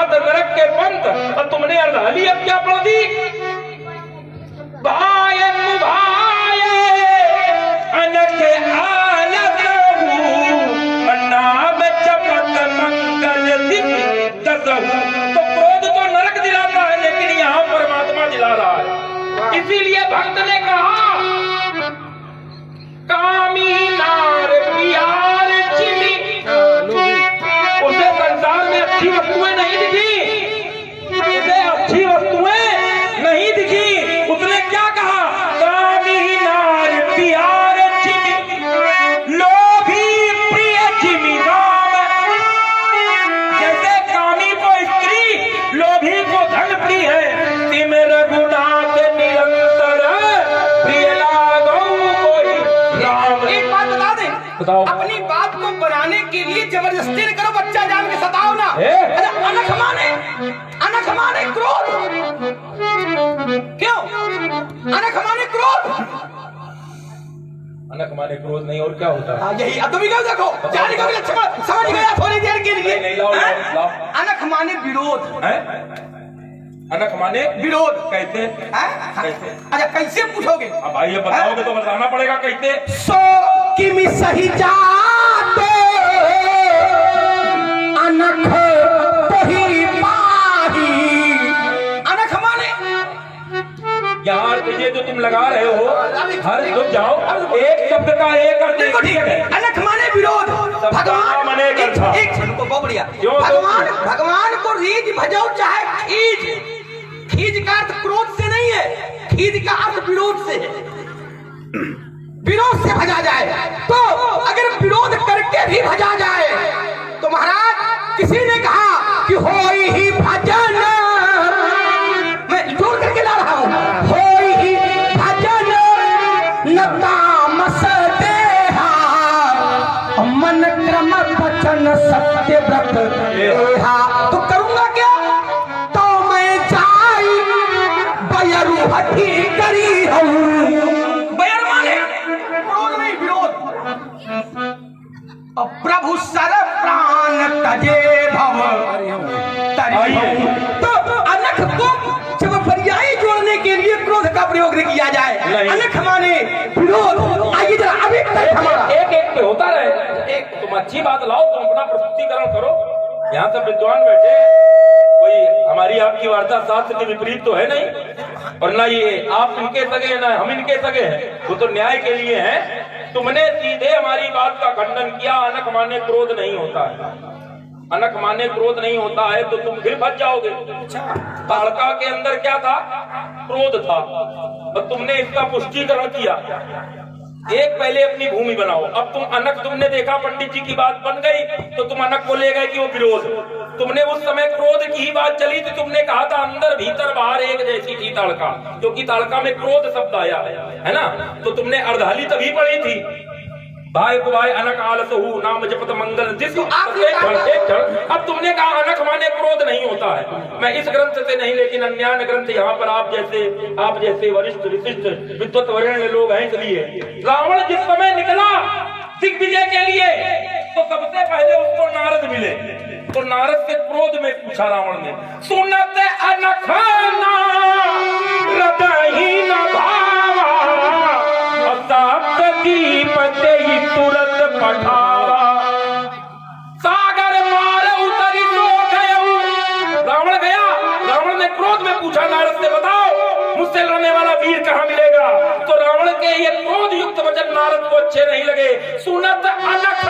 भात नरक के पंथ, और तुमने अर्धाली अब क्या पढ़ दी? भाई भाई अनख आलत नाम चपत मंगल दिख दसहु। तो क्रोध तो नरक दिलाता है, लेकिन यहाँ परमात्मा दिला रहा है। इसीलिए भक्त ने कहा कामी नार प्यार चिमी, उसे संसार में अच्छी वस्तुएं नहीं दिखी, उसे अच्छी वस्तुएं नहीं दिखी। उसने क्या कहा? कामी नार प्यार चिमी, लोभी प्रिय चिमी राम। जैसे कामी को स्त्री, लोभी को धन प्रिय है, तिम रघुनाथ निरंतर प्रिय लागो कोई राम। एक बात बता दे, बताओ। अपनी बात को बनाने के लिए जबरदस्ती न करो, बच्चा जान के सताओ ना। अनख माने क्रोध। क्यों अनख माने क्रोध? अनख माने क्रोध नहीं और क्या होता है? यही अब तुम ही कहो, देखो जाने का भी लक्ष्मण समझ गया थोड़ी देर के लिए। नहीं, लाओ, लाओ। अनख माने विरोध है? अनख माने विरोध। कैसे? कैसे? अच्छा कैसे पूछोगे? अब भाई ये बताओगे तो बताना पड़ेगा कैसे। सो किमि सही जाते अनख तोहि पाही। अनख माने यार ये जो तुम लगा रहे हो, हर रुक जाओ, एक शब्द का एक अर्थ देखो ठीक है। अनख माने विरोध। भगवान माने एक एक को बहुत बढ़िया। भगवान को रीझ भजाओ चाहे खींच। खींच का अर्थ क्रोध से नहीं है, खींच का अर्थ विरोध से है। विरोध से भजा जाए, तो अगर विरोध करके भी भजा जाए तो महाराज किसी ने कहा कि होई ही भजन, मैं जोड़ करके ला रहा हूं, होई ही भजन न तामस देहा, मन क्रम वचन सत्य व्रत देहा। तो करूंगा क्या? तो मैं जाई बयरू हठी करी हूं। बयर माने क्रोध नहीं, विरोध। और प्रभु सर प्राण तजे भव तरी। तो अनख को जब पर्यायी जोड़ने के लिए क्रोध का प्रयोग नहीं किया जाए, अनख माने विरोध। आइए जरा अभी हमारा एक पे होता रहे। एक तुम अच्छी बात लाओ, तुम अपना प्रस्तुतिकरण करो। यहाँ सब विद्वान बैठे, कोई हमारी आपकी वार्ता शास्त्र के विपरीत तो है नहीं, और ना ये आप इनके सगे ना हम इनके सगे हैं, वो तो न्याय के लिए हैं। तुमने सीधे हमारी बात का खंडन किया। अनख माने क्रोध नहीं होता है, अनख माने क्रोध नहीं होता है, तो तुम फिर बच जाओगे। ताड़का के अंदर क्या था? क्रोध था, और तुमने इसका पुष्टिकरण किया। एक पहले अपनी भूमि बनाओ। अब तुम अनख, तुमने देखा पंडित जी की बात बन गई, तो तुम अनख को ले गए कि वो विरोध। तुमने उस समय क्रोध की ही बात चली, तो तुमने कहा था अंदर भीतर बाहर एक जैसी थी ताड़का, क्योंकि ताड़का में क्रोध शब्द आया है ना। तो तुमने अर्धाली तभी पढ़ी थी, भाई को भाई अनख आलसहु नाम जपत मंगल दिस। अब तुमने कहा अनख माने क्रोध नहीं होता है। मैं इस ग्रंथ से नहीं, लेकिन अन्य ग्रंथ यहाँ पर आप जैसे वरिष्ठ विशिष्ट विद्वत वरेण्य लोग हैं, इसलिए रावण जिस समय निकला दिग्विजय के लिए, तो सबसे पहले उसको नारद मिले। तो नारद से क्रोध में पूछा रावण ने, सुनत अनख हृदय न भावा, दीप ही तुरंत पठावा, सागर मार उतरी तो गयो। रावण गया, रावण ने क्रोध में पूछा नारद से, बताओ मुझसे लड़ने वाला वीर कहाँ मिलेगा? तो रावण के ये क्रोध युक्त वचन नारद को अच्छे नहीं लगे। सुनत अनख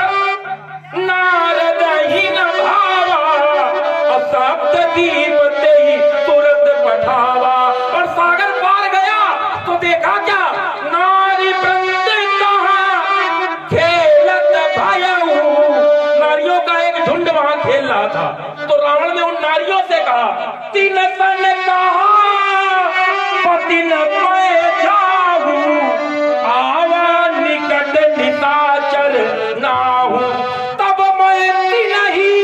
नारद ही न भावा, सप्त दीप ही तुरंत पठावा। और सागर पार गया तो देखा क्या? नारी वृंद कहाँ खेलत भयऊ, नारियों का एक झुंड वहां खेल रहा था। तो रावण ने उन नारियों से कहा, तीन सन कहा पति न पाए जाहू, आवा निकट निशाचर नाहू, तब मैं नहीं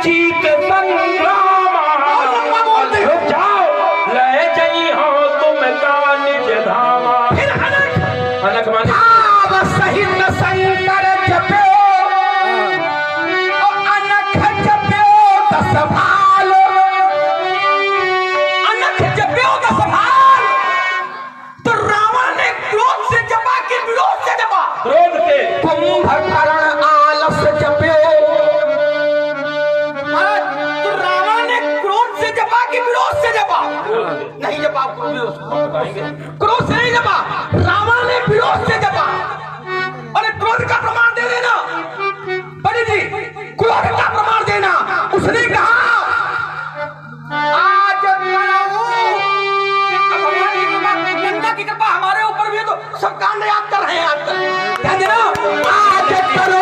जीत संग्रामा, जाओ ले जई हो तुम का निज धामा। बताएंगे। क्रोध से नहीं जपा, रावण ने विरोध से जपा। अरे क्रोध का प्रमाण दे देना पंडित जी, क्रोध का प्रमाण देना। उसने कहा आज भगवान की कृपा, नंदा की कृपा हमारे ऊपर भी है, तो सब कांड याद कर रहे हैं। आज क्या देना आज करो,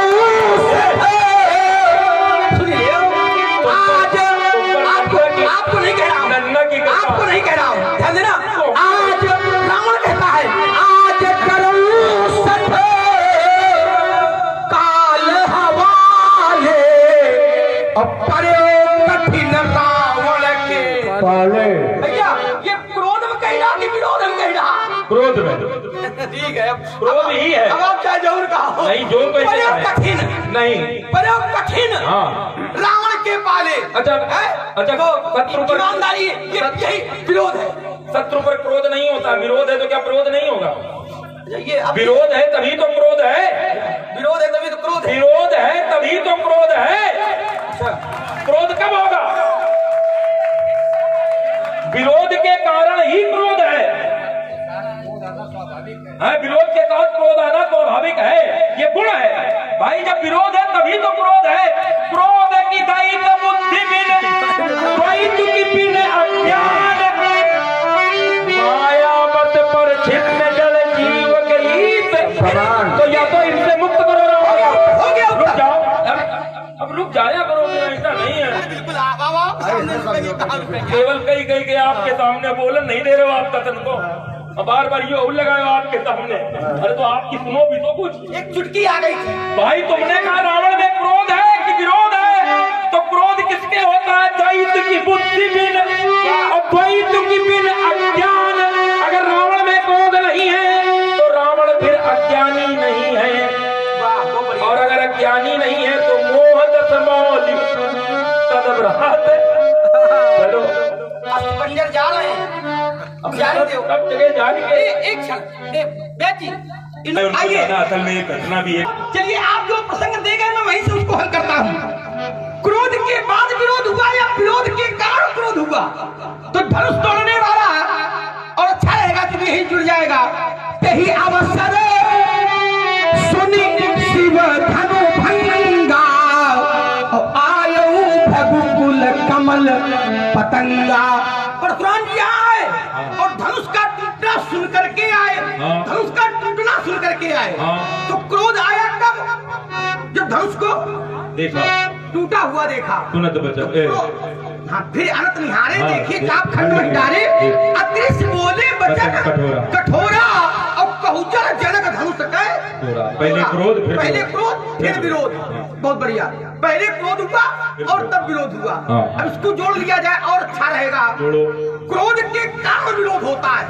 सुनिए आज आपको नहीं कह रहा हूं, आपको नहीं कह रहा हूं, ध्यान देना। आज रावण कहता है आज करो सठ काल हवाले, और प्रयोग कठिन रावण के पाले। भैया ये क्रोध में कह रहा कि विरोध में कह रहा? क्रोध में। ठीक है, क्रोध ही है। अब आप चाहे जरूर कहो, नहीं जो प्रयोग कठिन नहीं, प्रयोग कठिन हाँ रावण के पाले। अच्छा अच्छा, शत्रु पर ईमानदारी यही विरोध है। शत्रु पर क्रोध नहीं होता, विरोध है तो क्या क्रोध नहीं होगा? ये विरोध है तभी तो क्रोध है, विरोध है तभी तो क्रोध है, विरोध है तभी तो क्रोध है। क्रोध कब होगा? विरोध के कारण ही क्रोध है। विरोध के साथ क्रोध आना स्वाभाविक है, ये गुण है भाई। जब विरोध है तभी तो क्रोध है। क्रोध की दैत बुद्धि बिन, द्वैत की बिन अज्ञान, मायावत पर छिन्न जल जीव के ईत। तो या तो इनसे मुक्त करो, हो गया रुक जाओ, अब रुक जाया करो, ऐसा नहीं है। केवल कई कई के आपके सामने बोलन नहीं दे रहे हो आप कथन को, बार बार ये लगाए आपके सामने। अरे तो आपकी सुनो भी तो कुछ। एक चुटकी आ गई थी भाई, तुमने कहा रावण में क्रोध है कि विरोध है, तो क्रोध किसके होता है? द्वैत की बुद्धि बिन और द्वैत की बिन अज्ञान। अगर रावण में क्रोध नहीं है तो रावण फिर अज्ञानी नहीं है, और अगर अज्ञानी नहीं है तो मोह दसमौलि तदभ्रात। चलो पंजर जा रहे हैं, अब जाने दो, सब जगह जाएंगे। एक क्षण बेटी आइए, असल में एक घटना भी है। चलिए आप जो प्रसंग दे गए मैं वहीं से उसको हल करता हूँ। क्रोध के बाद विरोध हुआ या विरोध के कारण क्रोध हुआ? तो धनुष तोड़ने वाला और अच्छा रहेगा कि यही जुड़ जाएगा। यही अवसर सुनी शिव धनु भंगा, आयो भगुकुल कमल पतंगा। परशुराम जी आए और धनुष का टूटना सुन करके आए, धनुष का टूटना सुन करके आए। तो क्रोध आया कब? जब धनुष को देखा, टूटा हुआ देखा। सुनत बचा। हाँ, फिर अनंत निहारे देखिए चाप खंड में डारे, अदृश्य बोले बचन कठोरा, और कहूचर जनक धनुष कहे। पहले क्रोध फिर विरोध। बहुत बढ़िया, पहले क्रोध हुआ और तब विरोध हुआ। अब इसको जोड़ लिया जाए और अच्छा रहेगा। क्रोध के कारण विरोध होता है,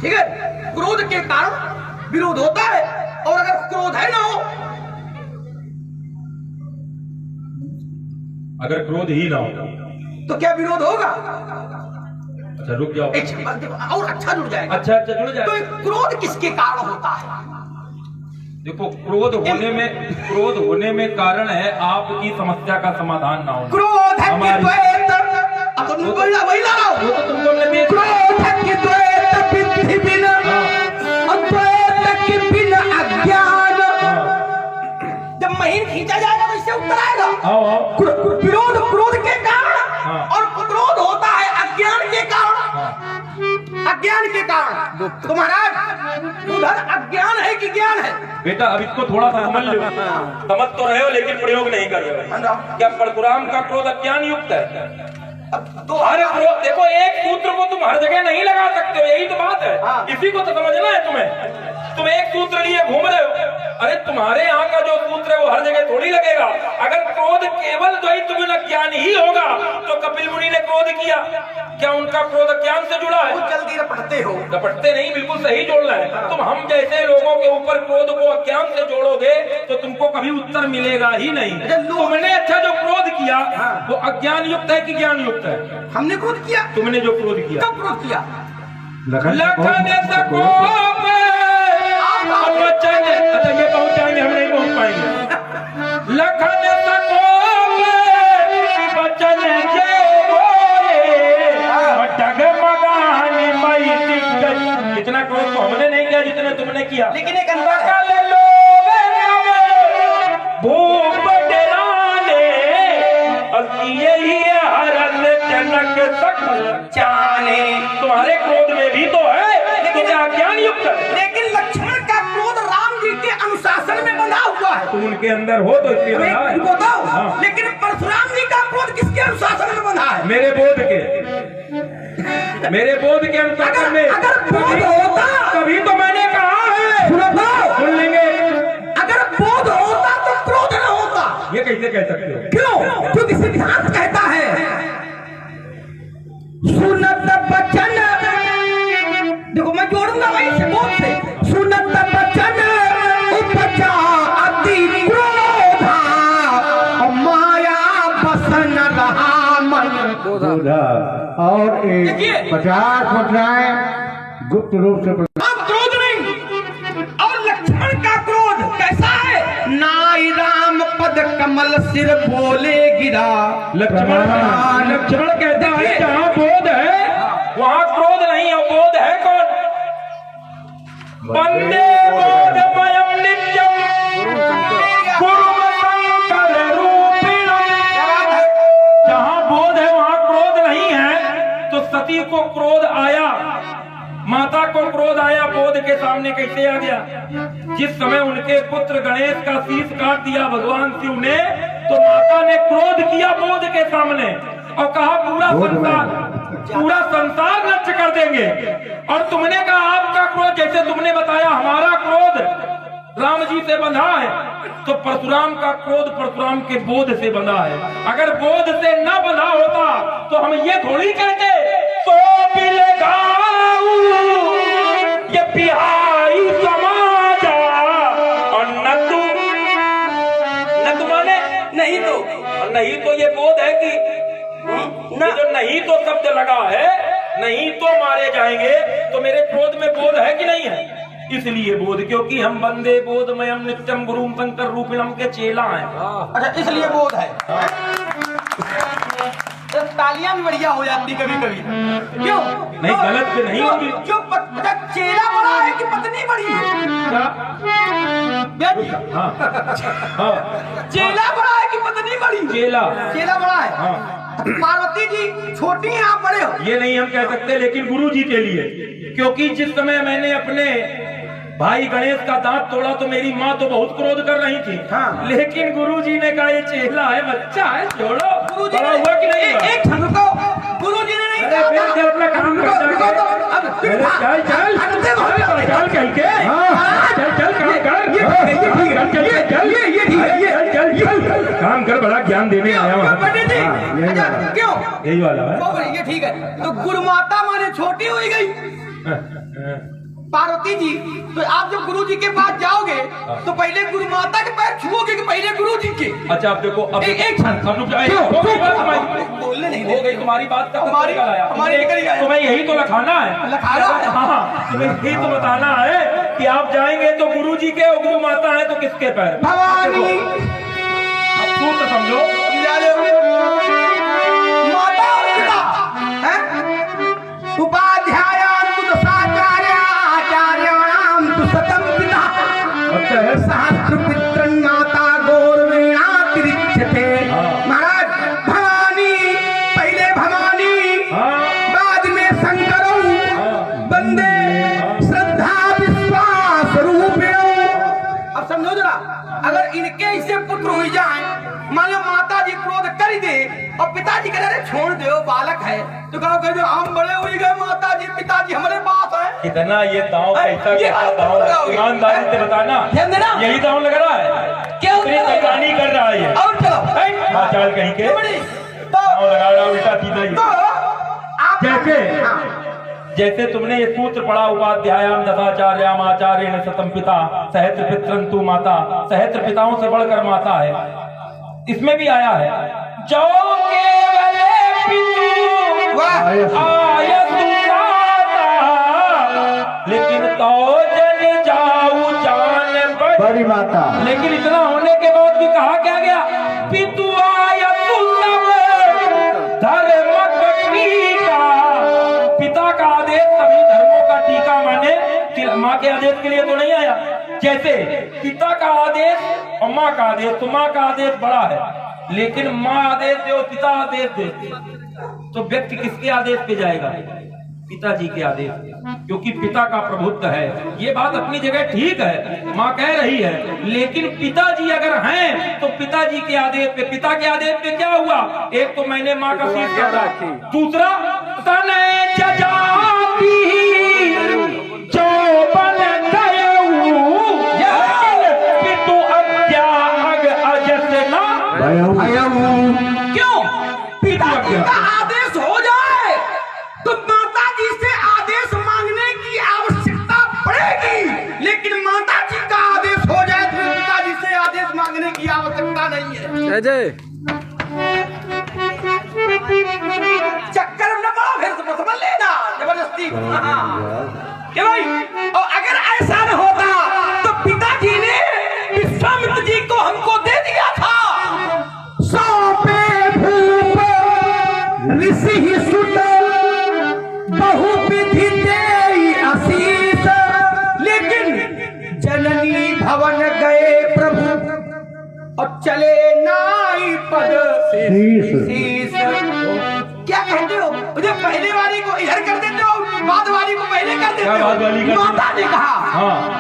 ठीक है? क्रोध के कारण विरोध होता है, और अगर क्रोध है ना हो, अगर क्रोध ही ना हो तो क्या विरोध होगा? अच्छा रुक जाओ, और अच्छा जुड़ जाएगा। अच्छा जुड़ जाएगा। तो क्रोध किसके कारण होता है? देखो, क्रोध होने में कारण है आपकी समस्या का समाधान ना होना। क्रोध है कि द्वैत, अब तुम बोलना वही ला रहा हूं। क्रोध है कि द्वैत बुद्धि बिन, और द्वैत के बिन अज्ञान। जब महीन खींचा जाएगा तो इससे उत्तर आएगा। विरोध क्रोध के कारण, और क्रोध होता है अज्ञान के कारण। अज्ञान के कारण। तो महाराज उधर अज्ञान है कि ज्ञान है? बेटा अब इसको थोड़ा सा समझ लो। समझ तो रहे हो लेकिन प्रयोग नहीं कर रहे हो। क्या परशुराम का क्रोध अज्ञान युक्त है? तो अरे क्रोध, देखो एक सूत्र को तुम हर जगह नहीं लगा सकते हो, यही तो बात है। इसी को तो समझना है तुम्हें। तुम एक सूत्र लिए घूम रहे हो, अरे तुम्हारे यहाँ का जो सूत्र है वो हर जगह थोड़ी लगेगा। अगर क्रोध केवल द्वैत बिन अज्ञान ही होगा तो कपिल मुनि ने क्रोध किया, क्या उनका क्रोध अज्ञान से जुड़ा है? जल्दी रपटते हो। रपटते नहीं, बिल्कुल सही जोड़ना है। तुम हम जैसे लोगों के ऊपर क्रोध को अज्ञान से जोड़ोगे तो तुमको कभी उत्तर मिलेगा ही नहीं। तुमने अच्छा जो क्रोध किया वो अज्ञान युक्त है कि ज्ञान युक्त है? हमने क्रोध किया। तुमने जो क्रोध किया, कब क्रोध किया? वचन, अच्छा ये पहुंचाएंगे, हम नहीं पहुंच पाएंगे। लखन वचन जे बोले, डगमगाने मई दिग्गज किया। लेकिन एक अंतर है। सकल लोग भूप डराने यही हरन जनक सकल जाने। तुम्हारे क्रोध में भी तो है, लेकिन ज्ञान युक्त है। लेकिन लक्ष्मण का क्रोध राम जी के अनुशासन में बंधा हुआ है। तुम उनके अंदर हो तो इसलिए बना है। बताओ। हाँ। लेकिन परशुराम जी का क्रोध किसके अनुशासन में बंधा है? मेरे बोध के अनुशासन में। अगर बोध होता, तभी तो मैंने कहा है। सुन लेंगे। अगर बोध होता तो क्रोध न होता। ये कैसे कह सकते हो? क्यों? क्योंकि सिद्धांत कहता है सुनत बचन, देखो मैं जोड़ूंगा वहीं से बोध से, सुनत बचन उपजा अति क्रोधा और माया बसन रहा मन। और देखिए। 50 मुद्राएं गुप्त रूप से अब क्रोध नहीं। और लक्ष्मण का क्रोध कैसा है? नाई राम पद कमल सिर बोले गिरा। लक्ष्मण कहता है जहाँ बोध है वहाँ क्रोध नहीं है। बोध है कौन? वंदे बोधमयं नित्यं गुरुम शंकर रूपिणं। जहाँ बोध है वहाँ क्रोध नहीं है। तो सती को क्रोध आया, माता को क्रोध आया, बोध के सामने कैसे आ गया? जिस समय उनके पुत्र गणेश का शीश काट दिया भगवान शिव ने, तो माता ने क्रोध किया बोध के सामने और कहा पूरा संसार नष्ट कर देंगे। और तुमने कहा आपका क्रोध, जैसे तुमने बताया हमारा क्रोध राम जी से बंधा है, तो परशुराम का क्रोध परशुराम के बोध से बंधा है। अगर बोध से न बंधा होता तो हम ये थोड़ी कहते तो ये बिहाई समाजा और न तू माने नहीं तो, और नहीं तो ये बोध है कि ये जो नहीं तो शब्द लगा है, नहीं तो मारे जाएंगे, तो मेरे क्रोध में बोध है कि नहीं है? इसलिए बोध, क्योंकि हम वंदे बोधमयं नित्यं गुरुम शंकर रूपिणं के चेला हैं। अच्छा, इसलिए बोध है। तो तालियां भी बढ़िया हो जाती कभी कभी। क्यों? नहीं, गलत पे नहीं होगी। क्यों? चेला बड़ा है कि पत्नी बड़ी है? क्या? हाँ, हाँ। चेला बड़ा है कि पत्नी बड़ी? चेला बड़ा है। हाँ। पार्वती जी छोटी हैं, आप बड़े हो। ये नहीं हम कह सकते, लेकिन गुरु जी के लिए, क्योंकि जिस समय मैंने अपने भाई गणेश का दांत तोड़ा तो मेरी माँ तो बहुत क्रोध कर रही थी। हाँ। लेकिन गुरु जी ने कहा ये चेला है, बच्चा है, छोड़ो। गुरु जी बड़ा हुआ कि नहीं हुआ? एक क्षण रुको। गुरु जी ने नहीं अरे कहा फिर चल अपना काम कर रुको, जाके। तो अब अरे चल काम कर। चल काम कर, बड़ा ज्ञान देने आया वहाँ। पंडित जी, अच्छा, क्यों? यही वाला है। वो बोले, ये ठीक है। तो गुरु माता माने छोटी हो गई पार्वती जी। तो आप जब गुरु जी के पास जाओगे तो पहले गुरु माता के पैर छुओगे कि पहले गुरु जी के? अच्छा, अब देखो, अब एक क्षण बोलने नहीं हो गई तुम्हारी बात। हमारी निकल गया। तुम्हें यही तो लखाना है। लखाना है? हाँ, तुम्हें यही तो बताना है कि आप जाएंगे तो गुरु जी के और गुरु माता है तो किसके पैर? भवानी। अब सूत्र समझो। माता और पिता हैं? उपाध्यायान् तु दशाचार्याचार्याणां तु शतं पिता सहस्रपुत्रं माता गौरवेणातिरिच्यते। महाराज, भवानी पहले भवानी, बाद में शंकरौ, वंदे श्रद्धा विश्वास रूपिणौ। अब समझो जरा, अगर इनके ऐसे पुत्र हो जाए, मान लो माता जी क्रोध कर दे और पिताजी कह रहे छोड़ दो बालक है, तो कहो कह दो हम बड़े हो गए, माता जी पिताजी हमारे पास है। कितना ये दांव कैसा दांव है? ईमानदारी से बताना, यही दांव लग रहा है? क्या बेईमानी कर रहा है ये? और चलो माचाल कहीं के दांव लगा रहा उल्टा सीधा ही। जैसे तुमने ये सूत्र पढ़ा, उपाध्यायाम दशाचार्याम आचार्येण शतं पिता सहस्र पितरं तु माता, सहस्र पिताओं से बढ़कर माता है। इसमें भी आया है जो केवल पितु आयतु माता, लेकिन तो जन जाऊ जान बड़ी माता। लेकिन इतना होने के बाद भी कहा क्या गया? पितु आयतु सब धर्म टीका। पिता का आदेश सभी धर्मों का टीका माने कि माँ के आदेश आदेश के लिए तो नहीं आया। जैसे पिता का आदेश और माँ का आदेश, तो माँ का आदेश बड़ा है, लेकिन माँ आदेश दे और पिता आदेश दे तो व्यक्ति किसके आदेश पे जाएगा? पिताजी के आदेश, क्योंकि पिता का प्रभुत्व है। ये बात अपनी जगह ठीक है, माँ कह रही है, लेकिन पिताजी अगर हैं तो पिताजी के आदेश पे, पिता के आदेश पे क्या हुआ? एक तो मैंने माँ का शीश काटा, दूसरा तने जजाती जो बन क्यों? पिताजी का आदेश हो जाए तो माता जी से आदेश मांगने की आवश्यकता पड़ेगी, लेकिन माता जी का आदेश हो जाए तो पिताजी से आदेश मांगने की आवश्यकता नहीं है। अजय चक्कर में न पड़ो, फिर तो समझ लेना जबरदस्ती। क्या भाई? और अगर ऐसा न होता तो पिताजी ने विश्वामित्र जी को हमको दे दिया था। सौंपे भूप ऋषि सुत बहुविधि देई आशीष, लेकिन जननी भवन गए प्रभु और चले नाई पद शीश। क्या कहते हो? मुझे पहले वाली को इधर कर देते हो, बाद वाली को पहले कर देते हो। माता ने कहा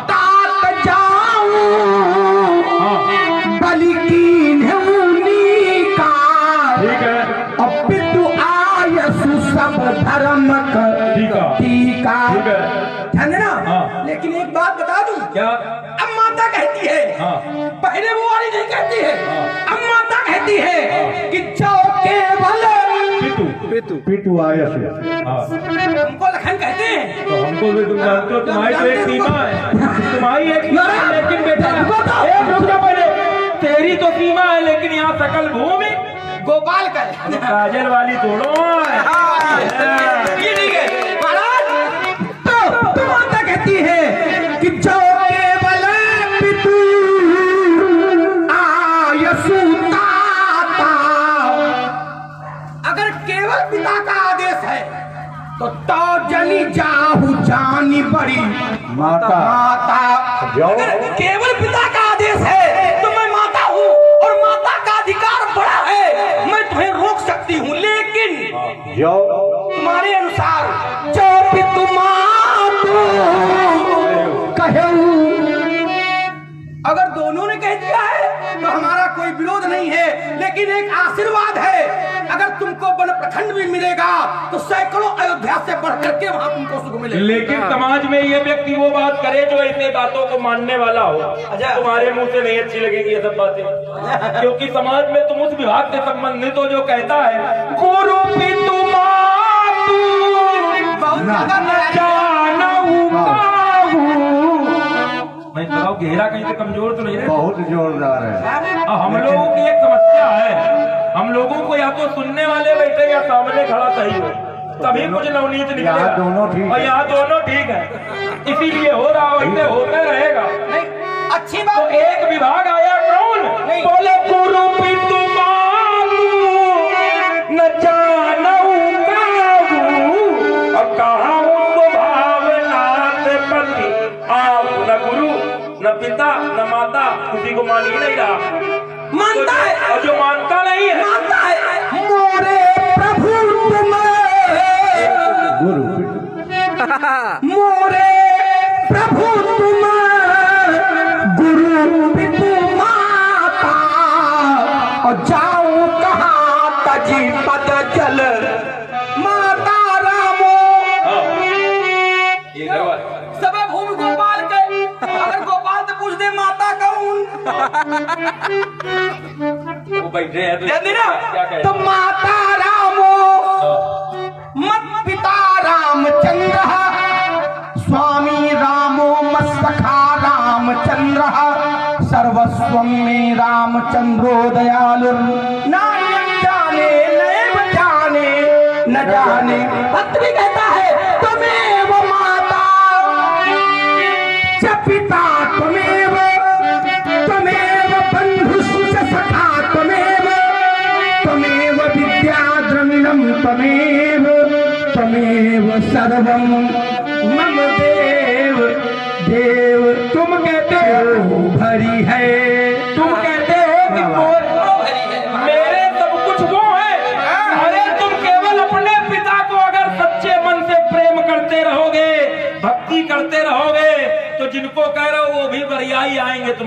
तात जाऊं बलि की न्यूनी का, अब पितु आयसु सब धर्म टीका। ध्यान देना। लेकिन एक बात बता दूं, क्या? अब माता कहती है, पहले वो वाली नहीं कहती है, अब माता कहती है कि जो केवल पितु आयस। हमको लखन कहते हैं। तो हमको भी तुम जानते हो, तुम्हारी तो एक सीमा है, तुम्हारी एक सीमा है, लेकिन बेटा रुक जा पहले, तेरी तो सीमा है, लेकिन यहाँ सकल भूमि गोपाल का काजल वाली तोड़ो। ये ठीक है महाराज। तो माता कहती है कि जो केवल पितु आयसु ताता, अगर केवल पिता का आदेश है तो जनी जाहु जानी बड़ी माता। अगर केवल पिता का आदेश है तो मैं माता हूँ और माता का अधिकार बड़ा है, मैं तुम्हें रोक सकती हूँ, लेकिन तुम्हारे अनुसार जो पितु मातु कहूँ, अगर दोनों ने कह दिया है तो हमारा कोई विरोध नहीं है, लेकिन एक आशीर्वाद है, अगर तुमको वन प्रखंड भी मिलेगा तो सैकड़ों अयोध्या से बढ़ करके वहां तुमको सुख मिलेगा। लेकिन समाज में ये व्यक्ति वो बात करे जो इतनी बातों को मानने वाला हो। तुम्हारे मुंह से नहीं अच्छी लगेगी ये सब बातें, क्योंकि समाज में तुम उस विभाग से संबंधित हो जो कहता है गुरु पितु मातु मैं बताओ घेरा कहीं से कमजोर तो नहीं है, बहुत जोरदार है। हम लोगों की एक समस्या है, हम लोगों को या तो सुनने वाले बैठे या सामने खड़ा सही हो, तभी कुछ नवनीत निकलेगा। यहाँ दोनों ठीक और यहाँ दोनों ठीक है, इसीलिए हो रहा हो, इससे होता रहेगा। अच्छी बात। तो एक विभाग आया कौन? बोले गुरु पितु मातु न जानऊ काहू, और कहाऊ तो भावनाथ पति, आप न गुरु न पिता न माता, किसी को मान ही नहीं रहा। मानता है और जो मानता नहीं है, मानता है मोरे प्रभु तुम गुरु मोरे प्रभु तुम गुरु पितु माता, और जाऊं कहाँ तजी पद जल माता रामो। ये गड़बड़। सब भूमि गोपाल के, अगर गोपाल से पूछ दे माता कौन, वो बैठे हैं ध्यान देना। क्या कहे? तो माता रामो मत पिता रामचंद्र, स्वामी रामो मत सखा रामचंद्र, सर्वस्व में रामचंद्रो दयालु, नायक जाने नैव जाने न जाने। भक्त भी कहता है त्वमेव माता च पिता त्वमेव, त्वमेव बंधुश्च सखा त्वमेव, त्वमेव विद्या द्रविणं त्वमेव, त्वमेव सर्वं मम देव देव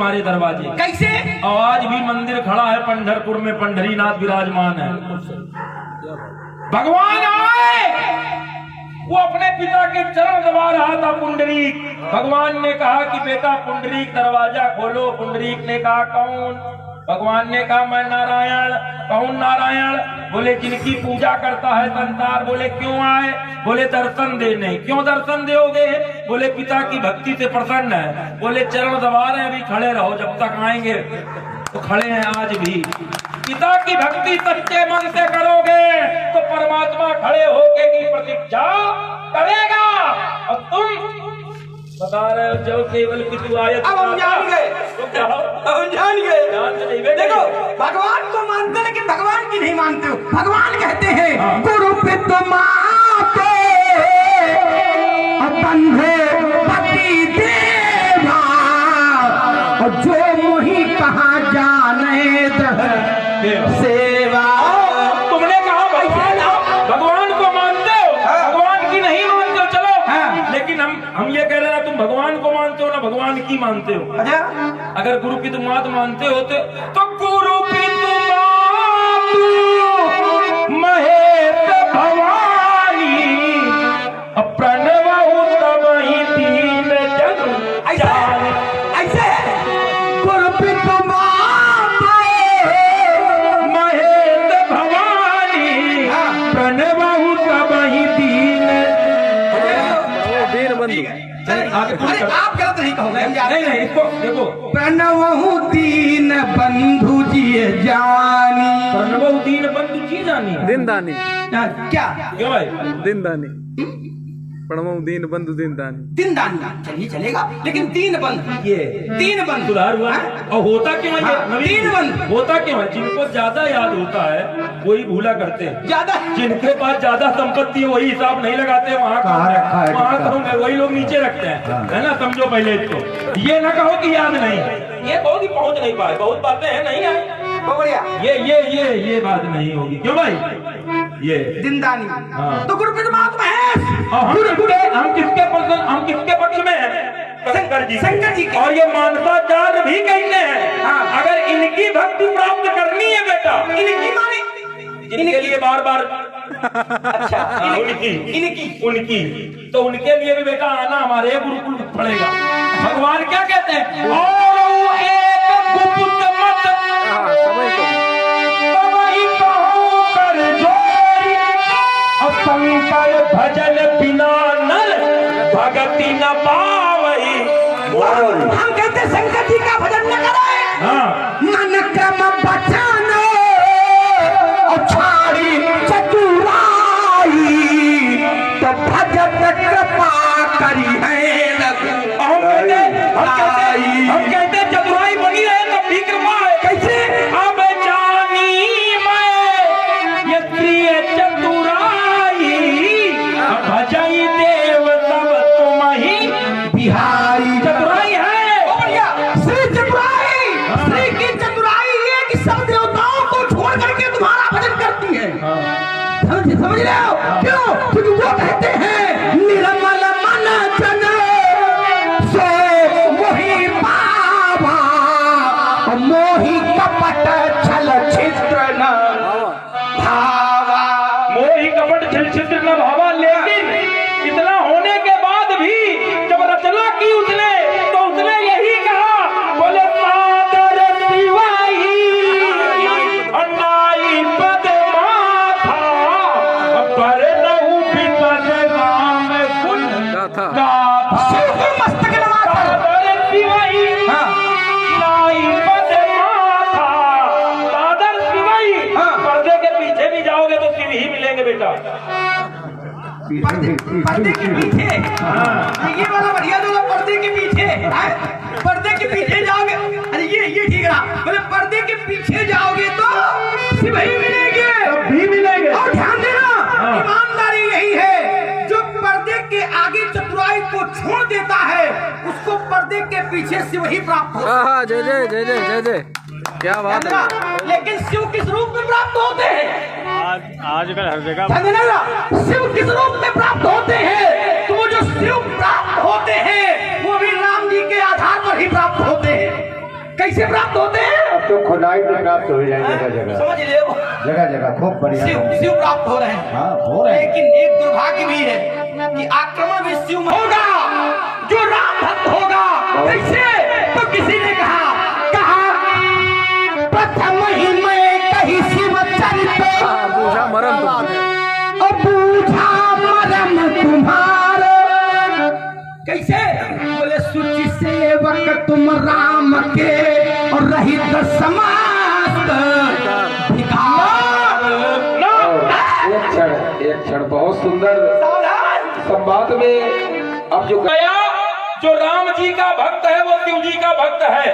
तुम्हारे दरवाजे। कैसे? और आज भी मंदिर खड़ा है पंढरपुर में, पंढरीनाथ विराजमान है। भगवान आए, वो अपने पिता के चरण दबा रहा था पुंडरीक। भगवान ने कहा कि बेटा पुंडरीक दरवाजा खोलो। पुंडरीक ने कहा कौन? भगवान ने कहा मैं नारायण। कौन नारायण? बोले जिनकी पूजा करता है संसार। बोले क्यों आए? बोले दर्शन देने। क्यों दर्शन दोगे? बोले पिता की भक्ति से प्रसन्न है। बोले चरण दबा रहे हैं, अभी खड़े रहो, जब तक आएंगे। तो खड़े हैं आज भी। पिता की भक्ति सच्चे मन से करोगे तो परमात्मा खड़े होके की प्रतीक्षा करेगा। और तुम बता रहे हो जो केवल कुछ आयत। अब हम जान गए, तो क्या हो? हम जान गए। जान तो नहीं बेटे। देखो भगवान को मानते हो लेकिन भगवान की नहीं मानते हो। भगवान कहते हैं गुरु पितु माते बंधे पति देवा, और जो मोहि कहा जाने सेवा। तुमने कहा भगवान को मानते हो, भगवान की नहीं मानते हो। चलो, लेकिन हम ये कह रहे हैं तुम भगवान को मानते हो ना भगवान की मानते हो। अच्छा, अगर गुरु पितु मात मानते होते तो गुरु पितु मातु महेश भवानी प्रणवहु तमहि दीन जग जान। ऐसे गुरु पितु महेश भवानी प्रणवहु तमहि दीन बंधु। आगे अरे आप गलत नहीं कहोगे। नहीं, इसको देखो। प्रणवहु दीन बंधु जी जानी। प्रणवहु दीन बंधु जी जानी। दिन दानी। क्या? क्यों भाई? दिन दानी। प्रणव दीन बंधु दिन दानी। दिन दानी चलिए चलेगा, लेकिन दीन बंधु, ये दीन बंधु सुधार हुआ। और होता क्यों है? हाँ, नवीन दीन बंधु। होता क्यों है? जिनको ज्यादा याद होता है वही भूला करते हैं। ज्यादा जिनके पास ज्यादा संपत्ति है वही हिसाब नहीं लगाते। वहाँ करूँगा वही लोग नीचे रखते हैं, है ना? समझो पहले इसको। ये ना कहो कि याद नहीं है, ये बहुत ही पहुंच नहीं पाए। बहुत बातें हैं नहीं आई। बहुत बढ़िया। ये बात नहीं होगी। क्यों भाई? ये दिनदानी। हाँ। तो गुरु पितु मात महेश। हम किसके पक्ष में हैं? शंकर जी। शंकर जी के। और ये मानसाचार्य भी कहते हैं हाँ। अगर इनकी भक्ति प्राप्त करनी है बेटा, इनकी माने इनके लिए बार बार अच्छा उनकी तो उनके लिए भी बेटा आना हमारे गुरुकुल पड़ेगा। भगवान क्या कहते हैं? और एक गुप्त मत शंकर भजन बिना नर भगति न पावई। हम कहते शंकर जी का भजन न करें। हाँ। मन क्रम बचन और छाड़ी चतुराई, तो भजत कृपा करी है हम कहते चतुराई बनी रहे तब भी कृपा है। कैसे? अब जानी मैं ये प्रिय चतुराई, भजई देव सब तुम ही बिहारी। चतुराई है। बढ़िया। श्री चतुराई, श्री की चतुराई ये कि सब देवताओं को छोड़ करके तुम्हारा भजन करती है। समझ रहे हो? क्यों? क्योंकि वो कहते हैं निर्मल मन जन सो मोहि पावा, मोहि कपट छल छिद्र न भावा। मोहि कपट छल छिद्र न भावा। लेकिन इतना होने के बाद भी जब रचना की उसने तो उसने यही कहा, बोले सादर शिवाई अन्नाई पद माथा पर नहु विपद राम गुण गाथा। शिव को मस्तक नवाकर सादर शिवाई नाई पद माथा। सादर शिवाई। पर्दे के पीछे भी जाओगे तो शिव ही मिलेंगे बेटा। पर्दे के पीछे। ये वाला बढ़िया जो पर्दे के पीछे है। पर्दे के पीछे जाओगे, अरे ये ठीक रहा। बोले पर्दे के पीछे जाओगे तो शिव ही मिलेंगे। भी मिलेंगे। और ध्यान देना, ईमानदारी यही है जो पर्दे के आगे चतुराई को छोड़ देता है उसको पर्दे के पीछे शिव ही प्राप्त होता है। जय जय जय जय जय जय, क्या बात है। लेकिन शिव किस रूप में प्राप्त होते हैं? आजकल हर जगह शिव किस रूप में प्राप्त होते हैं? तो वो जो शिव प्राप्त होते हैं वो भी राम जी के आधार पर ही प्राप्त होते हैं। कैसे प्राप्त होते हैं? अब तो खुदाई में प्राप्त हो जाए जगह जगह समझ ले, जगह जगह खूब बढ़िया शिव प्राप्त हो रहे हैं। हाँ हो रहे हैं। लेकिन एक दुर्भाग्य भी है कि आक्रमण भी शिव में होगा जो राम भक्त होगा। कैसे? तो किसी ने कहा प्रथम ही मैं कही शिव चरित बूझा मरम और बूझा मरम तुम्हारा। कैसे? बोले सूचि सेवक तुम राम के और रहित समाज भिखार। एक क्षण बहुत सुंदर संवाद में अब जो गया, जो राम जी का भक्त है वो शिव जी का भक्त है।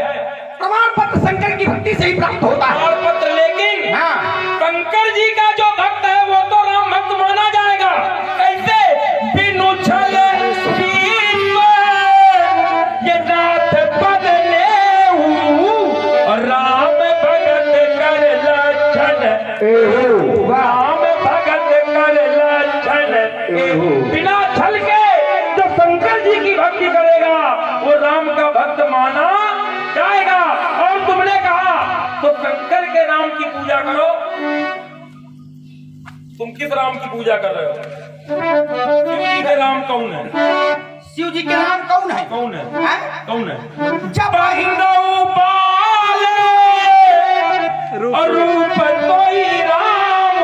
प्रमाण पत्र शंकर की भक्ति से ही प्राप्त होता है। प्रमाण पत्र, लेकिन हाँ। शंकर जी का जो भक्त है वो तो राम भक्त माना जाएगा। कैसे? बिनु छल विश्व ये नाथ बदले और राम भगत कर लक्षण, राम भगत कर लक्षण। बिना छल के जो शंकर जी की भक्ति करेगा वो राम का भक्त माना जाएगा। और तुमने कहा तो शंकर के नाम की पूजा करो। तुम किस राम की पूजा कर रहे हो? शिव जी के नाम कौन है? शिव जी के नाम कौन है? कौन है? हैं? कौन है? जब बंदौ पाले और रूप कोई राम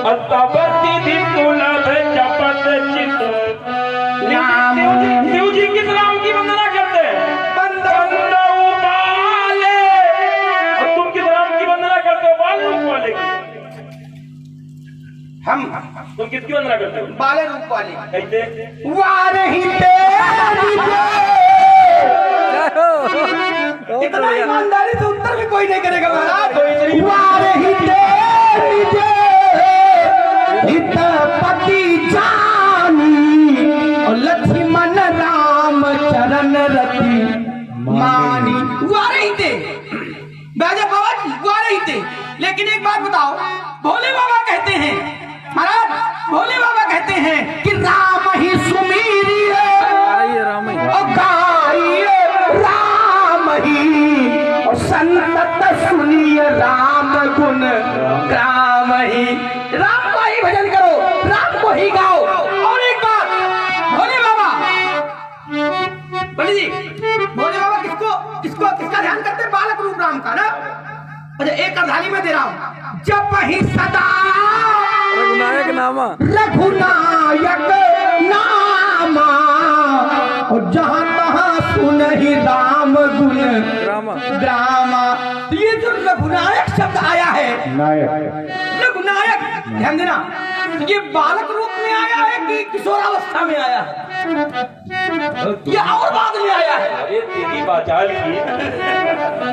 और तब सिद्धि सुलभ जपत चित। शिव जी किस राम की वंदना करते हैं? बंदौ पाले। और तुम किस राम की वंदना करते हो? बाल रूप वाले की। हम तुम किसकी वंदना करते हो? बाले रूप वाले। कैसे? वारही इतना ईमानदारी से उत्तर भी कोई नहीं करेगा महाराज। वारही हितपति जानी और लक्ष्मण राम चरण रति मानी। वारही थे बाबा जी, वारही थे। लेकिन एक बात बताओ, भोले बाबा कहते हैं महाराज, भोले बाबा कहते हैं कि राम ही सुमीरिय और गाइए राम ही और संतत सुनिए राम गुण राम ही। राम का ही भजन करो, राम को ही गाओ। और एक बात, भोले बाबा, पंडित जी, भोले बाबा किसका ध्यान करते हैं? बालक रूप राम का ना। अच्छा, एक अर्धाली में दे रहा हूं। जब ही सदा रघुनायक नामा, रघुनायक नामा और जहां तहां सुन ही राम गुण ग्रामा। तो ये जो रघुनायक शब्द आया है, नायक रघुनायक, ध्यान देना, तो ये बालक रूप में आया है कि किशोरावस्था में आया है या और बाद में आया है? अरे तेरी बाचाल की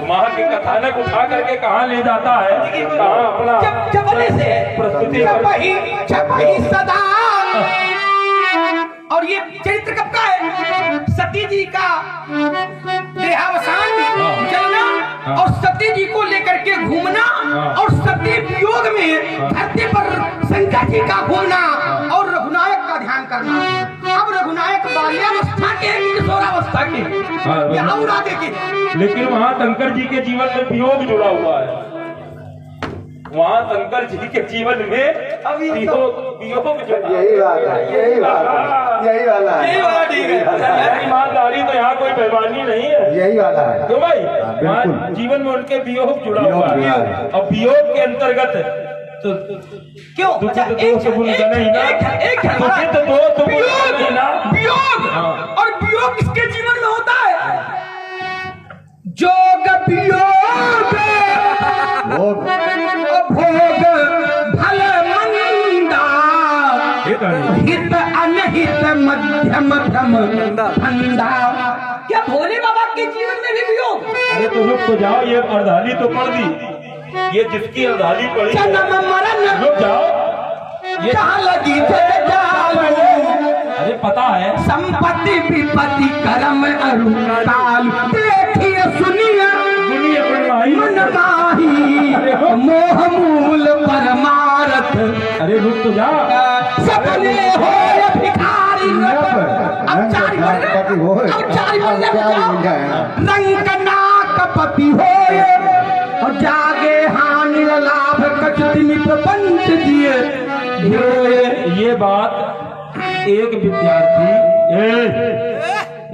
वहां के कथानक उठा करके कहाँ ले जाता है, कहाँ अपना चपले से प्रस्तुति छपही सदा। और ये चरित्र कब का है? सती जी का देहावसान चलना और सती जी को लेकर के घूमना और सती वियोग में धरती पर शंकर जी का घूमना और रघुनायक का ध्यान करना। अब रघुनायक बाल्यावस्था के किशोरावस्था के या और आगे के। लेकिन वहाँ शंकर जी के जीवन में वियोग जुड़ा हुआ है। वहाँ शंकर जी के जीवन में वियोग जुड़ा। यही बात है, यही बात है, यही वाला है, ठीक है। ईमानदारी तो यहाँ कोई बेईमानी नहीं है। यही वाला है। क्यों भाई? बिल्कुल। वहाँ जीवन में उनके वियोग जुड़ा वियोग हुआ जुड़ा है। है। और वियोग के अंतर्गत तो क्यों? अच्छा, एक वियोग और वियोग किसके जीवन में होता है? जोग वियोग भोग भोग भल मंदा हित अनहित मध्यम भ्रम धंधा। क्या भोले बाबा के जीवन में भी वियोग? अरे तो रुक तो जाओ, ये अर्धाली तो पढ़ दी। ये जिसकी अर्धाली पढ़ी है, जन्म मरण रुक जाओ। ये जहाँ लगी थे जालू, अरे पता है, संपत्ति विपत्ति कर्म अरुकाल देखिए सुनिए सुनिए मन माही मोह मूल परमारथ। अरे रुक तो जा। सपने हो या भिखारी अब चार बोलने, अब चार बोलने रंग नाक कपति होए और जागे हानि लाभ कछ दिन प्रपंच दिए ये बात एक विद्यार्थी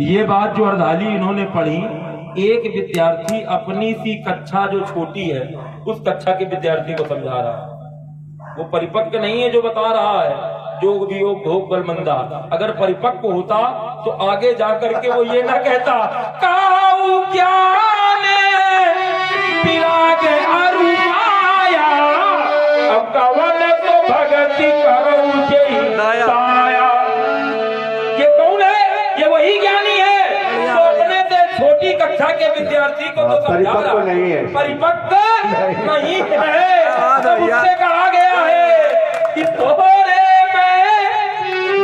ये बात जो अर्धाली इन्होंने पढ़ी, एक विद्यार्थी अपनी सी कक्षा जो छोटी है उस कक्षा के विद्यार्थी को समझा रहा है। वो परिपक्व नहीं है जो बता रहा है, जोग वियोग भोग बलमंदा। अगर परिपक्व होता तो आगे जाकर के वो ये ना कहता काऊ क्या ने पिरागे अरु माया, अब कवन तो भगति करो जय दाया। ये कौन है? ये वही ज्ञानी है जो अपने से छोटी कक्षा के विद्यार्थी को तो समझा रहा है, परिपक्व नहीं है। तो उससे कहा गया है कि तोरे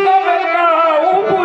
हो गया उत्तर।